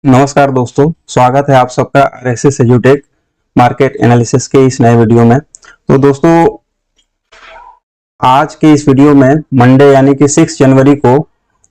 नमस्कार दोस्तों, स्वागत है आप सबका आरएसएस एजुटेक मार्केट एनालिसिस के इस नए वीडियो में। तो दोस्तों, आज के इस वीडियो में मंडे यानी कि 6 जनवरी को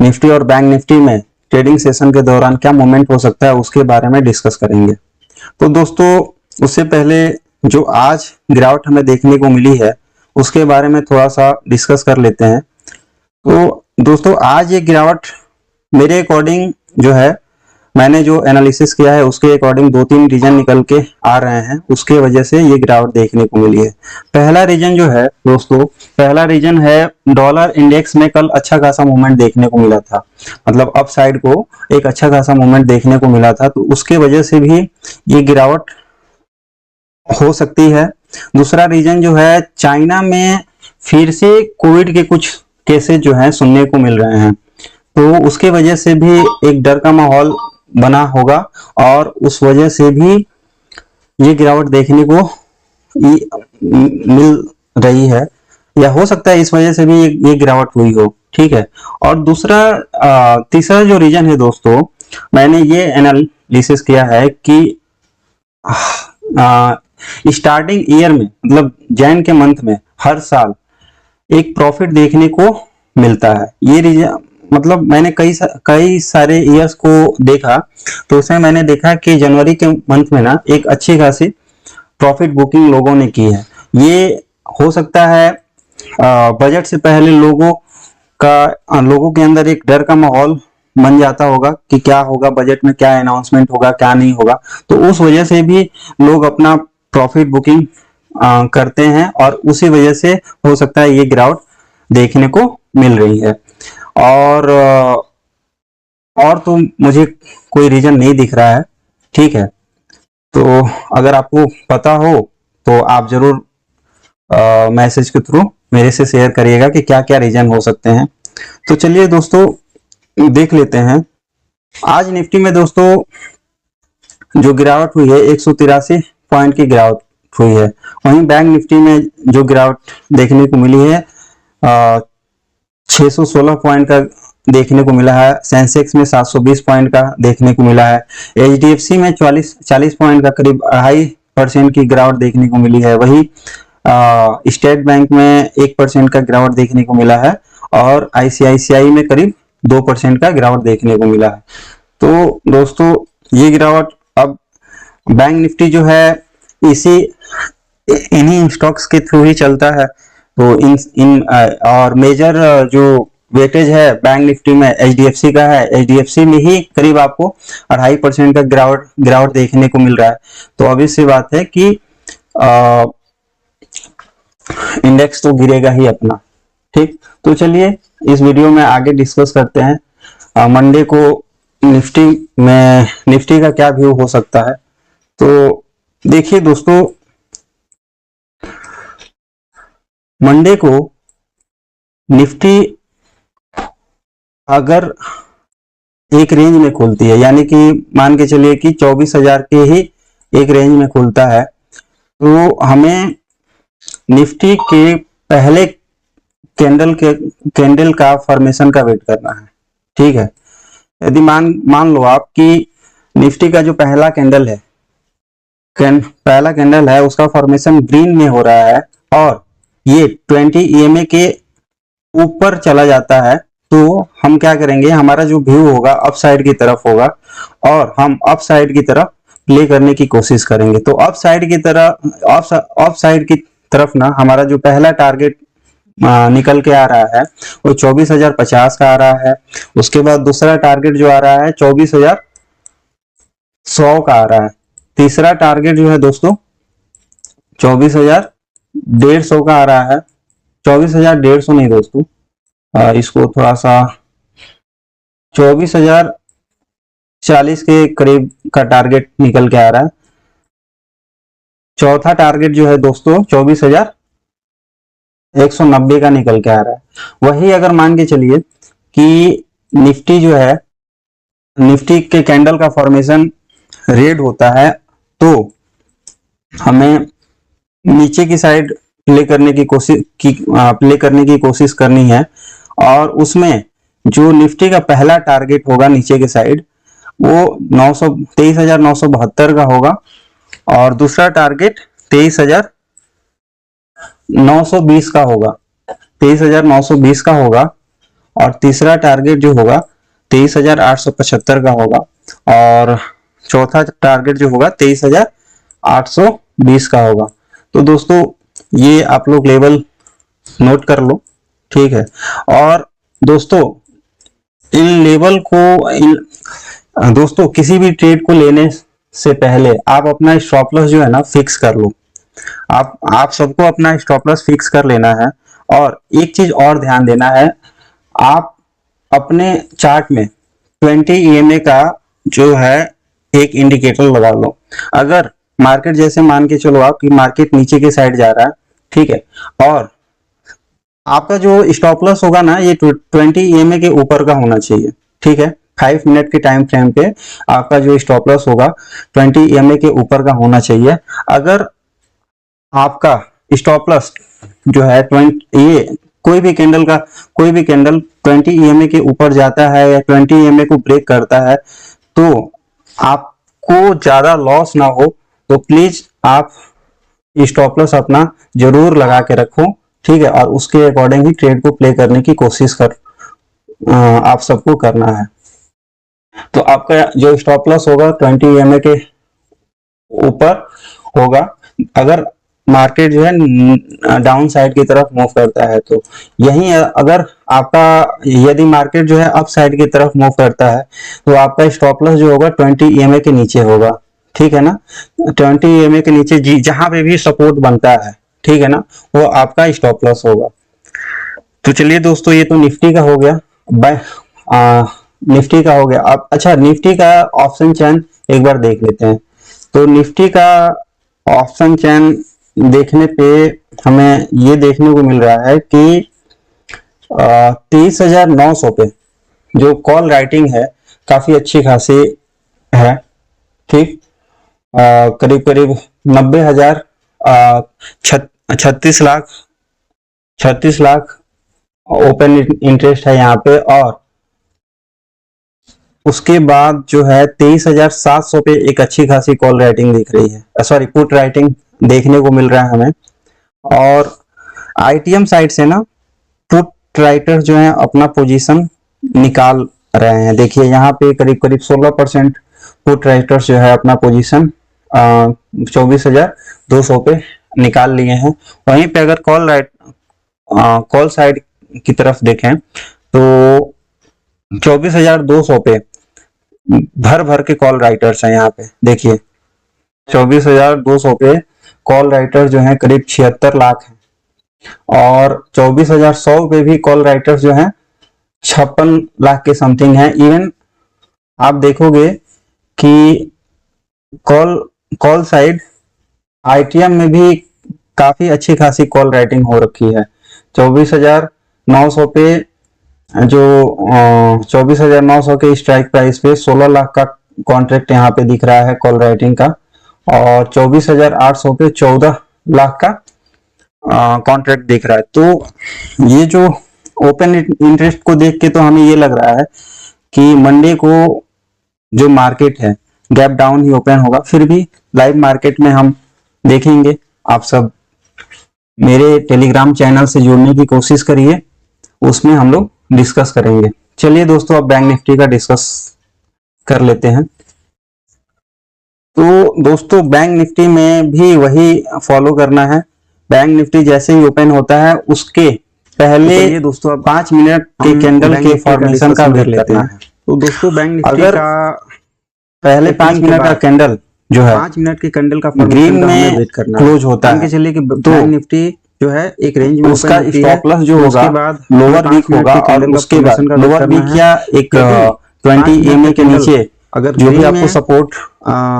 निफ्टी और बैंक निफ्टी में ट्रेडिंग सेशन के दौरान क्या मूवमेंट हो सकता है उसके बारे में डिस्कस करेंगे। तो दोस्तों, उससे पहले जो आज गिरावट हमें देखने को मिली है उसके बारे में थोड़ा सा डिस्कस कर लेते हैं। तो दोस्तों, आज ये गिरावट मेरे अकॉर्डिंग जो है, मैंने जो एनालिसिस किया है उसके अकॉर्डिंग 2-3 रीजन निकल के आ रहे हैं, उसके वजह से ये गिरावट देखने को मिली है। पहला रीजन जो है दोस्तों, पहला रीजन है डॉलर इंडेक्स में कल अच्छा खासा मूवमेंट देखने को मिला था, मतलब अप साइड को एक अच्छा खासा मूवमेंट देखने को मिला था, तो उसके वजह से भी ये गिरावट हो सकती है। दूसरा रीजन जो है, चाइना में फिर से कोविड के कुछ केसेस जो है सुनने को मिल रहे हैं, तो उसके वजह से भी एक डर का माहौल बना होगा और उस वजह से भी ये गिरावट देखने को मिल रही है, या हो सकता है इस वजह से भी ये गिरावट हुई हो। ठीक है। और तीसरा जो रीजन है दोस्तों, मैंने ये एनालिसिस किया है कि स्टार्टिंग ईयर में, मतलब जैन के मंथ में हर साल एक प्रॉफिट देखने को मिलता है। ये रीजन मतलब मैंने कई सारे ईयर्स को देखा, तो उसमें मैंने देखा कि जनवरी के मंथ में ना एक अच्छी खासी प्रॉफिट बुकिंग लोगों ने की है। ये हो सकता है बजट से पहले लोगों के अंदर एक डर का माहौल बन जाता होगा कि क्या होगा, बजट में क्या अनाउंसमेंट होगा, क्या नहीं होगा, तो उस वजह से भी लोग अपना प्रॉफिट बुकिंग करते हैं और उसी वजह से हो सकता है ये गिरावट देखने को मिल रही है। और तो मुझे कोई रीजन नहीं दिख रहा है। ठीक है। तो अगर आपको पता हो तो आप जरूर मैसेज के थ्रू मेरे से शेयर करिएगा कि क्या क्या रीजन हो सकते हैं। तो चलिए दोस्तों, देख लेते हैं। आज निफ्टी में दोस्तों जो गिरावट हुई है 183 पॉइंट की गिरावट हुई है। वहीं बैंक निफ्टी में जो गिरावट देखने को मिली है 616 पॉइंट का देखने को मिला है। सेंसेक्स में 720 पॉइंट का देखने को मिला है। एचडीएफसी में 40 पॉइंट का करीब 2.5% की गिरावट देखने को मिली है। वही स्टेट बैंक में 1% का गिरावट देखने को मिला है और आईसीआईसीआई में करीब 2% का गिरावट देखने को मिला है। तो दोस्तों, ये गिरावट अब बैंक निफ्टी जो है इन्हीं स्टॉक्स के थ्रू ही चलता है, तो और मेजर जो वेटेज है बैंक निफ्टी में एचडीएफसी का है। एचडीएफसी में ही करीब आपको 2.5% का गिरावट देखने को मिल रहा है। तो obvious सी बात है कि इंडेक्स तो गिरेगा ही अपना। ठीक। तो चलिए इस वीडियो में आगे डिस्कस करते हैं मंडे को निफ्टी का क्या व्यू हो सकता है। तो देखिए दोस्तों, मंडे को निफ्टी अगर एक रेंज में खुलती है, यानी कि मान के चलिए कि 24,000 के ही एक रेंज में खुलता है, तो हमें निफ्टी के पहले कैंडल का फॉर्मेशन का वेट करना है। ठीक है। यदि मान लो आप कि निफ्टी का जो पहला कैंडल है उसका फॉर्मेशन ग्रीन में हो रहा है और ये 20 EMA के ऊपर चला जाता है, तो हम क्या करेंगे, हमारा जो व्यू होगा अप साइड की तरफ होगा और हम अप साइड की तरफ प्ले करने की कोशिश करेंगे। तो अप साइड की तरफ ना हमारा जो पहला टारगेट निकल के आ रहा है वो 24,050 का आ रहा है। उसके बाद दूसरा टारगेट जो आ रहा है 24,100 का आ रहा है। तीसरा टारगेट जो है दोस्तों 24,150 का आ रहा है। 24,150 नहीं दोस्तों, इसको थोड़ा सा 24,040 के करीब का टारगेट निकल के आ रहा है। चौथा टारगेट जो है दोस्तों 24,190 का निकल के आ रहा है। वही अगर मान के चलिए कि निफ्टी जो है, निफ्टी के कैंडल का फॉर्मेशन रेड होता है, तो हमें नीचे की साइड प्ले करने की कोशिश करनी है और उसमें जो निफ्टी का पहला टारगेट होगा नीचे के साइड वो 23,972 का होगा, और दूसरा टारगेट 23,920 का होगा, 23,920 का होगा, और तीसरा टारगेट जो होगा 23,875 का होगा, और चौथा टारगेट जो होगा 23,820 का होगा। तो दोस्तों ये आप लोग लेवल नोट कर लो, ठीक है। और दोस्तों इन लेवल को दोस्तों किसी भी ट्रेड को लेने से पहले आप अपना स्टॉप लॉस जो है ना फिक्स कर लो। आप सबको अपना स्टॉप लॉस फिक्स कर लेना है। और एक चीज और ध्यान देना है, आप अपने चार्ट में 20 EMA का जो है एक इंडिकेटर लगा लो। अगर मार्केट जैसे मान के चलो आप कि मार्केट नीचे की साइड जा रहा है, ठीक है, और आपका जो स्टॉप लॉस होगा ना ये 20 EMA के ऊपर का होना चाहिए, ठीक है। 5 मिनट के टाइम फ्रेम पे आपका जो स्टॉप लॉस होगा 20 EMA के ऊपर का होना चाहिए। अगर आपका स्टॉप लॉस जो है 20 ये कोई भी कैंडल 20 EMA के ऊपर जाता है या 20 EMA को ब्रेक करता है, तो आपको ज्यादा लॉस ना हो तो प्लीज आप स्टॉप लॉस अपना जरूर लगा के रखो, ठीक है। और उसके अकॉर्डिंग ही ट्रेड को प्ले करने की कोशिश आप सबको करना है। तो आपका जो स्टॉप लॉस होगा 20 EMA के ऊपर होगा। अगर मार्केट जो है डाउन साइड की तरफ मूव करता है तो यही, अगर आपका यदि मार्केट जो है अप साइड की तरफ मूव करता है तो आपका स्टॉप लॉस जो होगा 20 EMA के नीचे होगा, ठीक है ना। 20 EMA के नीचे जहां पे भी सपोर्ट बनता है, ठीक है ना, वो आपका स्टॉप लॉस होगा। तो चलिए दोस्तों ये तो निफ्टी का हो गया, निफ्टी का हो गया। अब अच्छा निफ्टी का ऑप्शन चैन एक बार देख लेते हैं। तो निफ्टी का ऑप्शन चैन देखने पे हमें ये देखने को मिल रहा है कि 23,900 पे जो कॉल राइटिंग है काफी अच्छी खासी है, ठीक। करीब करीब 90,000 36 लाख ओपन इंटरेस्ट है यहाँ पे। और उसके बाद जो है 23,700 पे एक अच्छी खासी कॉल राइटिंग दिख रही है, सॉरी पुट राइटिंग देखने को मिल रहा है हमें। और ITM साइड से ना पुट राइटर जो है अपना पोजीशन निकाल रहे हैं। देखिए यहाँ पे करीब करीब 16% पुट राइटर्स जो है अपना पोजीशन 24,200 पे निकाल लिए हैं। वहीं पे अगर कॉल साइड की तरफ देखें तो 24,200 पे भर भर के कॉल राइटर्स हैं। यहाँ पे देखिए 24,200 पे कॉल राइटर जो हैं करीब 76 लाख हैं, और 24,100 पे भी कॉल राइटर्स जो हैं 56 लाख के समथिंग हैं। इवन आप देखोगे कि कॉल साइड ITM में भी काफी अच्छी खासी कॉल राइटिंग हो रखी है। 24,900 पे जो 24,900 के स्ट्राइक प्राइस पे 16 लाख का कॉन्ट्रैक्ट यहाँ पे दिख रहा है कॉल राइटिंग का, और 24,800 पे 14 लाख का कॉन्ट्रैक्ट दिख रहा है। तो ये जो ओपन इंटरेस्ट को देख के तो हमें ये लग रहा है कि मंडे को जो मार्केट है गैप डाउन ही ओपन होगा। फिर भी लाइव मार्केट में हम देखेंगे। आप सब मेरे टेलीग्राम चैनल से जुड़ने की कोशिश करिए, उसमें हम लोग डिस्कस करेंगे। चलिए दोस्तों अब बैंक निफ्टी का डिस्कस कर लेते हैं। तो दोस्तों बैंक निफ्टी में भी वही फॉलो करना है। बैंक निफ्टी जैसे ही ओपन होता है उसके पहले ये दोस्तों 5 मिनट के कैंडल के फॉर्मेशन का वेट लेते हैं। तो दोस्तों बैंक निफ्टी का पहले 5 मिनट का कैंडल जो है 5 मिनट के कैंडल का ग्रीन में वेट करना क्लोज होता है। चलिए कि बैंक निफ्टी जो है एक रेंज में उसका स्टॉप लॉस जो होगा लोअर वीक होगा, और उसके बाद लोअर वीक या एक 20 EMA के नीचे अगर जो भी आपको सपोर्ट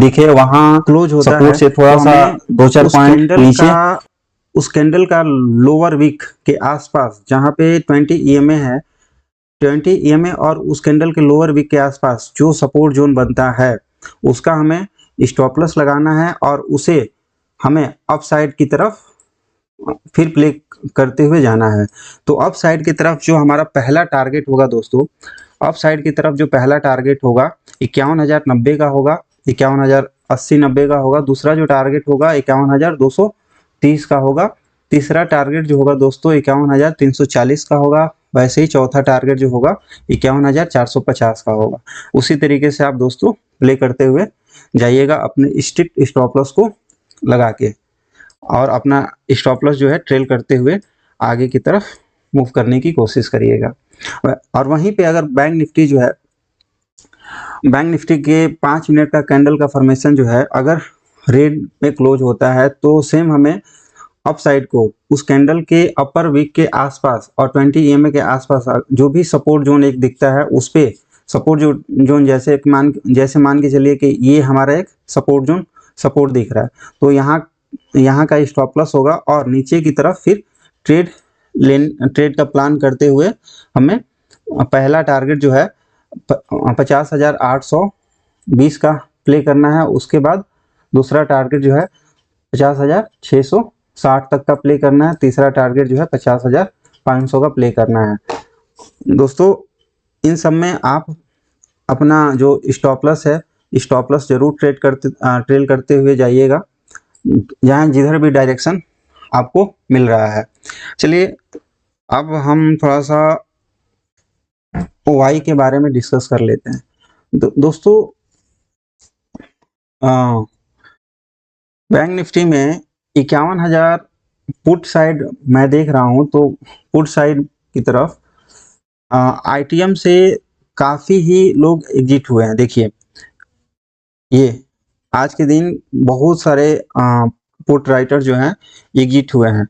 दिखे वहां क्लोज होता है, सपोर्ट से थोड़ा सा 2-4 पॉइंट नीचे उस कैंडल का लोअर वीक के आसपास जहां पे 20 EMA है, 20 EMA और उस कैंडल के लोअर वीक के आसपास जो सपोर्ट जोन बनता है उसका हमें स्टॉप लॉस लगाना है, और उसे हमें अप साइड की तरफ फिर प्ले करते हुए जाना है। तो अप साइड की तरफ जो हमारा पहला टारगेट होगा दोस्तों अप साइड की तरफ जो पहला टारगेट होगा 51,090 का होगा, 51,080-90 का होगा। दूसरा जो टारगेट होगा 51,230 का होगा। तीसरा टारगेट जो होगा दोस्तों 51,340 का होगा। वैसे ही चौथा टारगेट जो होगा 51,450 का होगा। उसी तरीके से आप दोस्तों प्ले करते हुए जाइएगा अपने स्ट्रिक्ट स्टॉप लॉस को लगा के, और अपना स्टॉप लॉस जो है ट्रेल करते हुए आगे की तरफ मूव करने की कोशिश करिएगा। और वहीं पे अगर बैंक निफ्टी जो है, बैंक निफ्टी के 5 मिनट का कैंडल का फॉर्मेशन जो है अगर रेड में क्लोज होता है तो सेम हमें अप साइड को उस कैंडल के अपर वीक के आसपास और 20 EMA के आसपास जो भी सपोर्ट जोन एक दिखता है उस पे सपोर्ट जोन जैसे मान के चलिए कि ये हमारा एक सपोर्ट दिख रहा है, तो यहाँ का स्टॉप लॉस होगा और नीचे की तरफ फिर ट्रेड का प्लान करते हुए हमें पहला टारगेट जो है 50,820 का प्ले करना है। उसके बाद दूसरा टारगेट जो है 50,660 तक का प्ले करना है। तीसरा टारगेट जो है 50,500 का प्ले करना है। दोस्तों इन सब में आप अपना जो स्टॉप लॉस है, स्टॉप लॉस जरूर ट्रेल करते हुए जाइएगा, जहाँ जिधर भी डायरेक्शन आपको मिल रहा है। चलिए अब हम थोड़ा सा वाई के बारे में डिस्कस कर लेते हैं। दोस्तों बैंक निफ्टी में 51,000 पुट साइड मैं देख रहा हूं, तो पुट साइड की तरफ ITM से काफी ही लोग एग्जिट हुए हैं। देखिए ये आज के दिन बहुत सारे पुट राइटर जो हैं एग्जिट हुए हैं।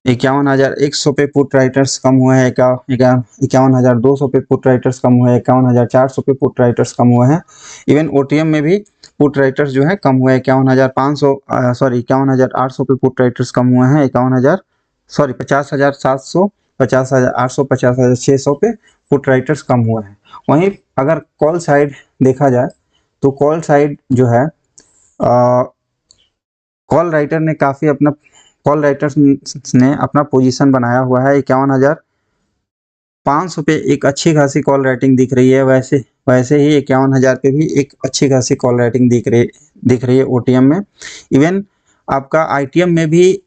51,100 पे पुट राइटर्स कम हुए हैं, 51,200 पे पुट राइटर्स कम हुए हैं, 51,400 पे पुट राइटर्स कम हुए हैं। इवन OTM में भी पुट राइटर्स जो है कम हुए हैं, 51,800 पे पुट राइटर्स कम हुए हैं, 50,700, 50,800, 50,600 पे पुट राइटर्स कम हुए हैं। वहीं अगर कॉल साइड देखा जाए तो कॉल साइड जो है कॉल राइटर्स ने अपना पोजीशन बनाया हुआ है। 51,500 पे एक अच्छी खासी कॉल राइटिंग दिख रही है। वैसे ही 51,000 पे भी एक अच्छी खासी कॉल राइटिंग दिख रही है OTM में। इवन आपका ITM में भी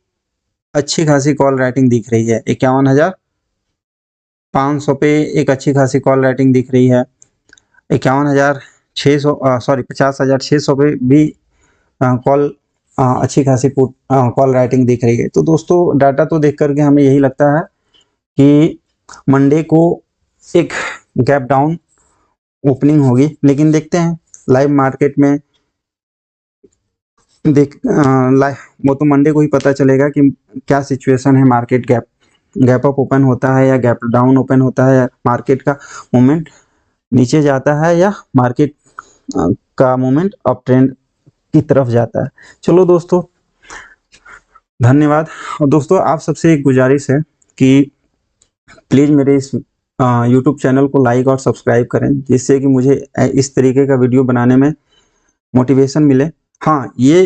अच्छी खासी कॉल राइटिंग दिख रही है। 51,500 पे एक अच्छी खासी कॉल राइटिंग दिख रही है। 50,600 पे भी अच्छी खासी कॉल राइटिंग दिख रही है। तो दोस्तों डाटा तो देख करके हमें यही लगता है कि मंडे को एक गैप डाउन ओपनिंग होगी, लेकिन देखते हैं लाइव मार्केट में वो तो मंडे को ही पता चलेगा कि क्या सिचुएशन है। मार्केट गैप अप ओपन होता है या गैप डाउन ओपन होता है, या मार्केट का मूवमेंट नीचे जाता है या मार्केट का मूवमेंट अप ट्रेंड की तरफ जाता है। चलो दोस्तों धन्यवाद। और दोस्तों आप सबसे एक गुजारिश है कि प्लीज़ मेरे इस YouTube चैनल को लाइक और सब्सक्राइब करें, जिससे कि मुझे इस तरीके का वीडियो बनाने में मोटिवेशन मिले। हाँ, ये